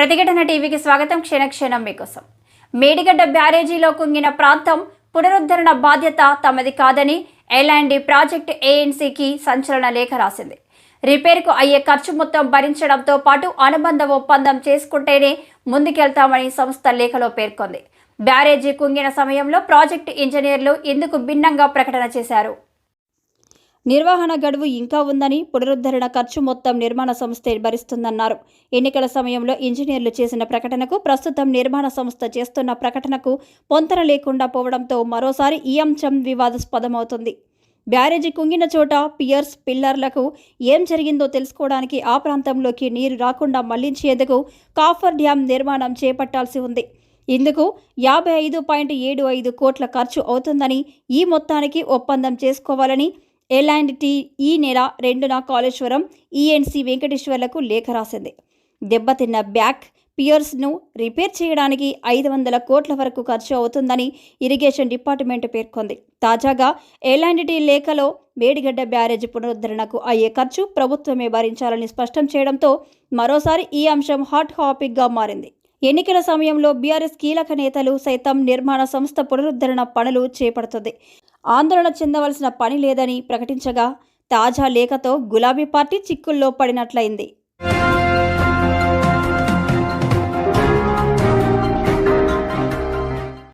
ప్రతిఘటన టీవీకి స్వాగతం. క్షణక్షణం మీకోసం. మేడిగడ్డ బ్యారేజీలో కుంగిన ప్రాంతం పునరుద్ధరణ బాధ్యత తమది కాదని ఎల్ఎండి ప్రాజెక్ట్ ఏఎన్సీకి సంచలన లేఖ రాసింది. రిపేర్కు అయ్యే ఖర్చు మొత్తం భరించడంతో పాటు అనుబంధ ఒప్పందం చేసుకుంటేనే ముందుకెళ్తామని సంస్థ లేఖలో పేర్కొంది. బ్యారేజీ కుంగిన సమయంలో ప్రాజెక్టు ఇంజనీర్లు ఇందుకు భిన్నంగా ప్రకటన చేశారు. నిర్వహణ గడువు ఇంకా ఉందని, పునరుద్ధరణ ఖర్చు మొత్తం నిర్మాణ సంస్థే భరిస్తుందన్నారు. ఎన్నికల సమయంలో ఇంజనీర్లు చేసిన ప్రకటనకు ప్రస్తుతం నిర్మాణ సంస్థ చేస్తున్న ప్రకటనకు పొంతన లేకుండా పోవడంతో మరోసారి ఈ అంశం వివాదాస్పదమవుతుంది. బ్యారేజీ కుంగిన చోట పియర్స్, పిల్లర్లకు ఏం జరిగిందో తెలుసుకోవడానికి ఆ ప్రాంతంలోకి నీరు రాకుండా మళ్లించేందుకు కాఫర్ డ్యాం నిర్మాణం చేపట్టాల్సి ఉంది. ఇందుకు 55.75 కోట్ల ఖర్చు అవుతుందని, ఈ మొత్తానికి ఒప్పందం చేసుకోవాలని ఎల్&టీ ఈ నెల 2న కాళేశ్వరం ఈఎన్సీ వెంకటేశ్వర్లకు లేఖ రాసింది. దెబ్బతిన్న బ్యాక్ పియర్స్ను రిపేర్ చేయడానికి 500 కోట్ల వరకు ఖర్చు అవుతుందని ఇరిగేషన్ డిపార్ట్మెంట్ పేర్కొంది. తాజాగా ఎల్&టీ లేఖలో మేడిగడ్డ బ్యారేజీ పునరుద్ధరణకు అయ్యే ఖర్చు ప్రభుత్వమే భరించాలని స్పష్టం చేయడంతో మరోసారి ఈ అంశం హాట్ టాపిక్గా మారింది. ఎన్నికల సమయంలో బీఆర్ఎస్ కీలక నేతలు సైతం నిర్మాణ సంస్థ పునరుద్ధరణ పనులు చేపడుతుంది, ఆందోళన చెందవలసిన పని లేదని ప్రకటించగా తాజా లేఖతో గులాబీ పార్టీ చిక్కుల్లో పడినట్లయింది.